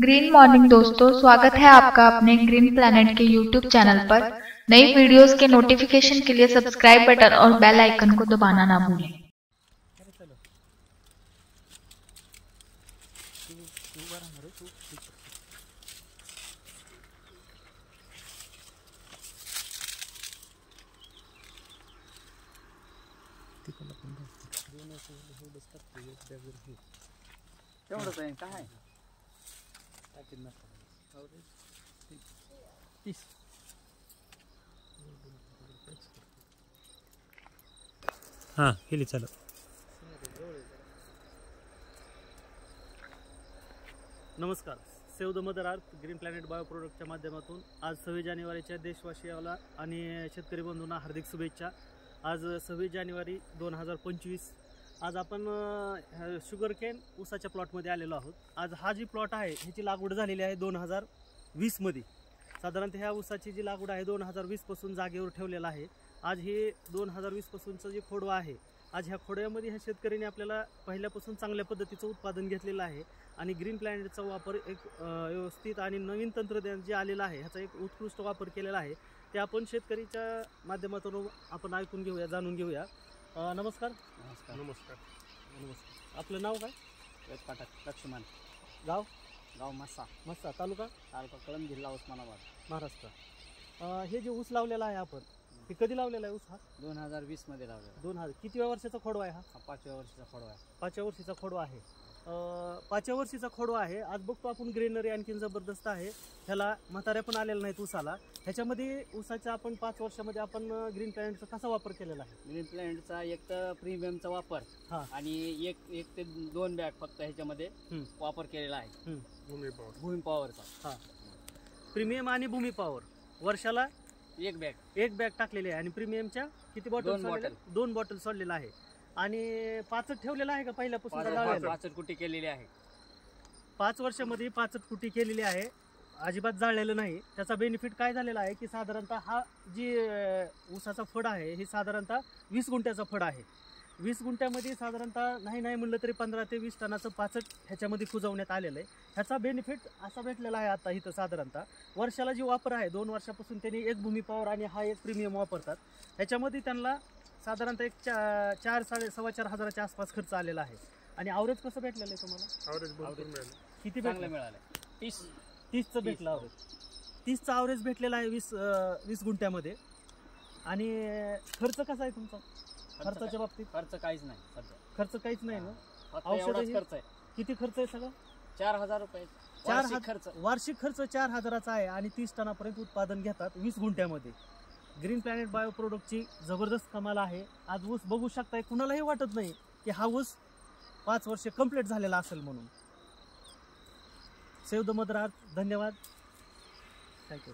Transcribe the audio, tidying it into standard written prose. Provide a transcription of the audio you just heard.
Green morning दोस्तों, स्वागत है आपका अपने ग्रीन प्लैनेट के यूट्यूब चैनल पर। नई वीडियोस के नोटिफिकेशन के लिए सब्सक्राइब बटन और बेल आइकन को दबाना ना भूलें। हाँ केली चालू। नमस्कार, save the mother earth green planet bio प्रोडक्टच्या माध्यमातून आज 26 जानेवारीच्या देशवासियाला आणि शेतकरी बंधूंना हार्दिक शुभेच्छा। आज 26 जानेवारी 2025। आज आपण शुगर केन ऊसाच्या प्लॉटमध्ये आलेलो आहोत। आज हा जी प्लॉट आहे ह्याची लागवड झालेली आहे 2020 मध्ये। साधारणतः ह्या ऊसाची जी लागवड आहे 2020 पासून जागेवर ठेवलेला आहे। आज हे 2020 पासूनचं जे खोडवा आहे, आज ह्या खोडव्यामध्ये ह्या शेतकऱ्यांनी आपल्याला पहिल्यापासून चांगल्या पद्धतीचं उत्पादन घेतलेलं आहे आणि ग्रीन प्लॅनेटचा वापर एक व्यवस्थित आणि नवीन तंत्रज्ञान जे आलेलं आहे ह्याचा एक उत्कृष्ट वापर केलेला आहे। ते आपण शेतकरीच्या माध्यमातून आपण ऐकून घेऊया, जाणून घेऊया। नमस्कार। नमस्कार नमस्कार नमस्कार। आपलं नाव काय? पाठक लक्ष्मण। गाव? गाव मस्सा। मस्सा तालुका? तालुका कळंब, जिल्हा उस्मानाबाद, महाराष्ट्र। हे जे ऊस लावलेला आहे आपण, हे कधी लावलेला आहे ऊस? हा 2020 मध्ये लावलेला। 2000 कितव्या वर्षाचा खोडवा आहे हा? 5व्या वर्षाचा खोडवा आहे। 5व्या वर्षाचा खोडवा आहे। 5व्या वर्षाचा खोडवा आहे। आज बघतो आपण ग्रीनरी आणखीन जबरदस्त आहे। ह्याला म्हाताऱ्या पण आलेला नाहीत ऊसाला। ह्याच्यामध्ये ऊसाच्या आपण 5 वर्षामध्ये आपण ग्रीन प्लॅनेटचा कसा वापर केलेला आहे? ग्रीन प्लॅनेटचा एक तर प्रीमियमचा वापर आणि एक ते 2 बॅग फक्त ह्याच्यामध्ये वापर केलेला आहे। भूमी पॉवरचा। हा, प्रीमियम आणि भूमी पॉवर वर्षाला एक बॅग टाकलेली आहे। आणि प्रीमियमच्या किती बॉटल? 2 बॉटल सोडलेला आहे। आणि 5 ठेवलेला आहे का पहिल्यापासून? 5 कुटी केलेली आहे। 5 वर्षामध्ये 5 कुटी केलेली आहे, अजिबात जाळलेलं नाही। त्याचा बेनिफिट काय झालेला आहे की साधारणतः हा जी ऊसाचा फड आहे हे साधारणतः 20 गुंठ्याचा फड आहे। 20 गुंठ्यामध्ये साधारणतः नाही म्हणलं तरी 15 ते 20 टनाचं 5 ह्याच्यामध्ये कुजवण्यात आलेलं आहे। ह्याचा बेनिफिट असा भेटलेला आहे आता इथं साधारणतः वर्षाला जी वापर आहे 2 वर्षापासून त्यांनी एक भूमी पॉवर आणि हा एक प्रीमियम वापरतात। ह्याच्यामध्ये त्यांना साधारणतः एक 4,000-4,500 हजाराच्या आसपास खर्च आलेला आहे। आणि ॲव्हरेज कसं भेटलेलं आहे तुम्हाला? ॲव्हरेज किती मिळालं? 30चं भेटलं ॲव्हरेज। 30चं ॲव्हरेज भेटलेलं आहे 20 गुंठ्यामध्ये। आणि खर्च कसा आहे तुमचा? खर्चाच्या बाबतीत खर्च काहीच नाही सध्या। खर्च काहीच नाही ना? औषध खर्च आहे। किती खर्च आहे सगळं? 4,000 रुपये वार्षिक खर्च 4,000चा आहे। आणि 30 टनापर्यंत उत्पादन घेतात 20 गुंठ्यामध्ये। ग्रीन प्लॅनेट बायो प्रोडक्टची जबरदस्त कमाल आहे। आज ऊस बघू शकताय, कुणालाही वाटत नाही की हा ऊस 5 वर्ष कंप्लीट झालेला असेल म्हणून। सेव्ह द मदर अर्थ। धन्यवाद, थँक्यू।